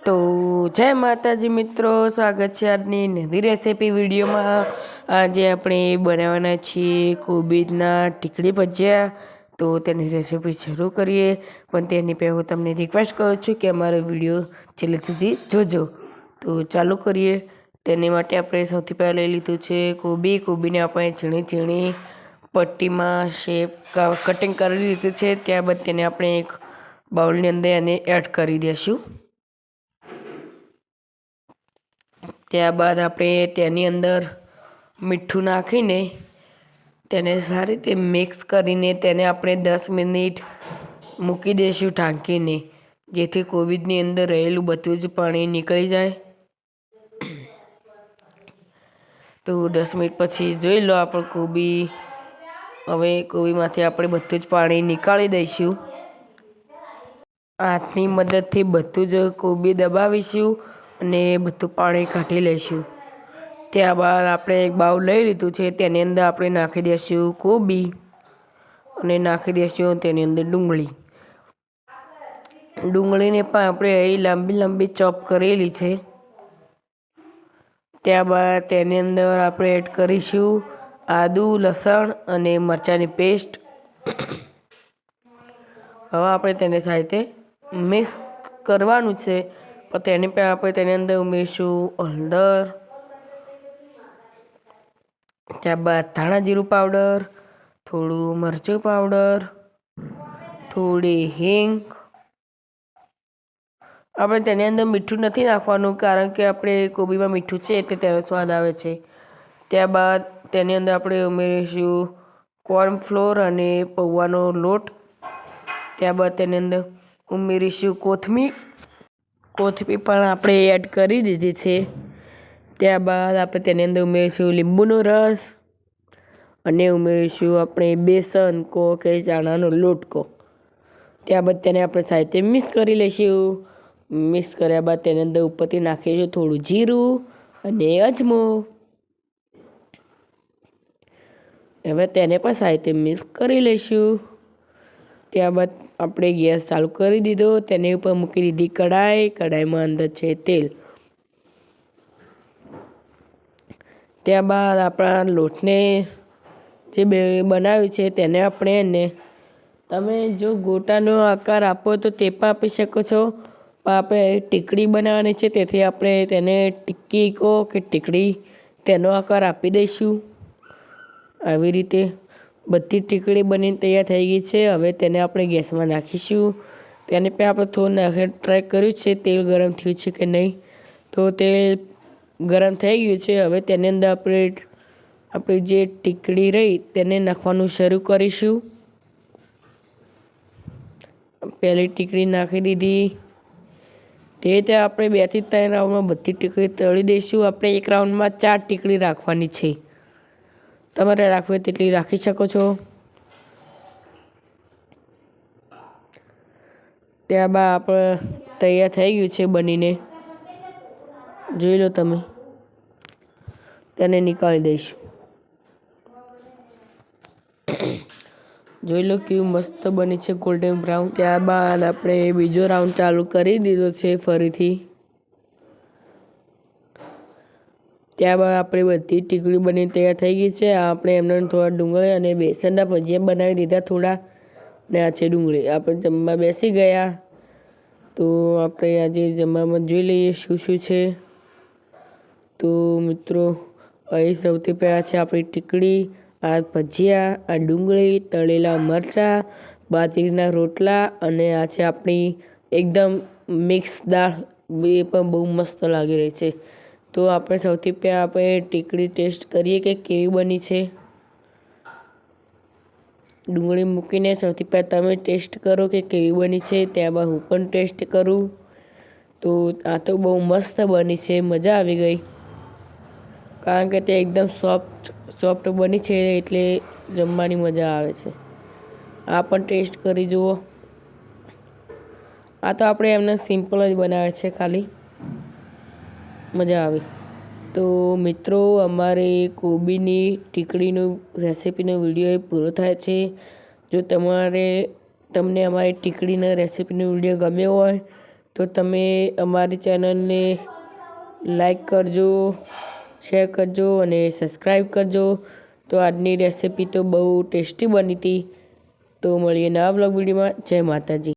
તો જય માતાજી મિત્રો, સ્વાગત છે આજની નવી રેસીપી વિડીયોમાં। આજે આપણે બનાવવાના છીએ કોબીજના ટીકડી ભજીયા। તો તેની રેસીપી શરૂ કરીએ, પણ તેની પહેલાં હું તમને રિક્વેસ્ટ કરું છું કે અમારો વિડીયો છેલ્લે સુધી જોજો। તો ચાલુ કરીએ। તેની માટે આપણે સૌથી પહેલાં લઈ લીધું છે કોબીને આપણે ઝીણી ઝીણી પટ્ટીમાં કટિંગ કરી લીધું છે। ત્યારબાદ તેને આપણે એક બાઉલની અંદર એને એડ કરી દઈશું। ત્યારબાદ આપણે તેની અંદર મીઠું નાખીને તેને સારી રીતે મિક્સ કરીને તેને આપણે 10 મિનિટ મૂકી દઈશું ઢાંકીને, જેથી કોબીજની અંદર રહેલું બધું જ પાણી નીકળી જાય। તો 10 મિનિટ પછી જોઈ લો આપણો કોબી। હવે કોબીમાંથી આપણે બધું જ પાણી નીકાળી દઈશું। હાથની મદદથી બધું જ કોબી દબાવીશું અને બધું પાણી કાઢી લઈશું। ત્યારબાદ આપણે એક બાઉલ લઈ લીધું છે, તેની અંદર આપણે નાખી દઈશું કોબી અને નાખી દઈશું તેની અંદર ડુંગળીને પણ આપણે અહીં લાંબી લાંબી ચોપ કરેલી છે। ત્યારબાદ તેની અંદર આપણે એડ કરીશું આદું, લસણ અને મરચાંની પેસ્ટ। હવે આપણે તેને સાથે મિક્સ કરવાનું છે, પણ તેની પહેલાં આપણે તેની અંદર ઉમેરીશું હળદર, ત્યારબાદ ધાણા જીરું પાવડર, થોડું મરચું પાવડર, થોડી હિંગ। આપણે તેની અંદર મીઠું નથી નાખવાનું, કારણ કે આપણે કોબીમાં મીઠું છે એટલે તેનો સ્વાદ આવે છે। ત્યારબાદ તેની અંદર આપણે ઉમેરીશું કોર્નફ્લોર અને પૌવાનો લોટ। ત્યારબાદ તેની અંદર ઉમેરીશું કોથમીર પણ આપણે એડ કરી દીધી છે। ત્યારબાદ આપણે તેની અંદર ઉમેરીશું લીંબુનો રસ અને ઉમેરીશું આપણે બેસન કે ચણાનો લોટ ત્યારબાદ તેને આપણે સાથે મિક્સ કરી લઈશું। મિક્સ કર્યા બાદ તેની અંદર ઉપરથી નાખીશું થોડું જીરું અને અજમો। હવે તેને પણ સાથે મિક્સ કરી લઈશું। ત્યારબાદ આપણે ગેસ ચાલુ કરી દીધો, તેની ઉપર મૂકી દીધી કઢાઈમાં અંદર છે તેલ। ત્યારબાદ આપણા લોટને જે બનાવ્યું છે તેને આપણે તમે જો ગોટાનો આકાર આપો તો તે પણ આપી શકો છો, પણ આપણે ટીકડી બનાવવાની છે તેથી આપણે તેને ટિક્કી કે ટીકડી તેનો આકાર આપી દઈશું। આવી રીતે બધી ટીકડી બનીને તૈયાર થઈ ગઈ છે। હવે તેને આપણે ગેસમાં નાખીશું। તેને પણ આપણે થોડું ટ્રાય કર્યું છે તેલ ગરમ થયું છે કે નહીં, તો તેલ ગરમ થઈ ગયું છે। હવે તેની અંદર આપણી જે ટીકડી રહી તેને નાખવાનું શરૂ કરીશું। પહેલી ટીકડી નાખી દીધી, તે રીતે આપણે 2 થી 3 રાઉન્ડમાં બધી ટીકડી તળી દઈશું। આપણે એક રાઉન્ડમાં 4 ટીકડી રાખવાની છે, તમારે રાખવી હોય તેટલી રાખી શકો છો। ત્યારબાદ આપણે તૈયાર થઈ ગયું છે બનીને, જોઈ લો તમે। તેને નીકાળી દઈશું। જોઈ લો કેવું મસ્ત બની છે, ગોલ્ડન બ્રાઉન। ત્યારબાદ આપણે બીજો રાઉન્ડ ચાલુ કરી દીધો છે ફરીથી। ત્યારબાદ આપણી બધી ટીકડી બની તૈયાર થઈ ગઈ છે। આપણે એમને થોડા ડુંગળી અને બેસનના ભજીયા બનાવી દીધા થોડા, ને આ છે ડુંગળી। આપણે જમવા બેસી ગયા। તો આપણે આજે જમવામાં જોઈ લઈએ શું શું છે। તો મિત્રો, અહીં સૌથી પહેલાં છે આપણી ટીકડી, આ ભજીયા, આ ડુંગળી, તળેલા મરચાં, બાજરીના રોટલા અને આ છે આપણી એકદમ મિક્સ દાળ, એ પણ બહુ મસ્ત લાગી રહી છે। તો આપણે સૌથી પહેલાં આપણે ટીકડી ટેસ્ટ કરીએ કે કેવી બની છે। ડુંગળી મૂકીને સૌથી પહેલાં તમે ટેસ્ટ કરો કે કેવી બની છે, ત્યારબાદ હું પણ ટેસ્ટ કરું। તો આ તો બહુ મસ્ત બની છે, મજા આવી ગઈ, કારણ કે તે એકદમ સોફ્ટ બની છે એટલે જમવાની મજા આવે છે। આ પણ ટેસ્ટ કરી જુઓ। આ તો આપણે એમને સિમ્પલ જ બનાવે છે, ખાલી મજા આવી। તો મિત્રો, અમારી કોબીની ટીકડીનો રેસીપીનો વિડીયો એ પૂરો થાય છે। જો તમને અમારી ટીકડીના રેસીપીનો વિડીયો ગમ્યો હોય તો તમે અમારી ચેનલને લાઈક કરજો, શેર કરજો અને સબસ્ક્રાઈબ કરજો. તો આજની રેસીપી તો બહુ ટેસ્ટી બની હતી. તો મળીએ નવા બ્લોગ વિડીયોમાં. જય માતાજી.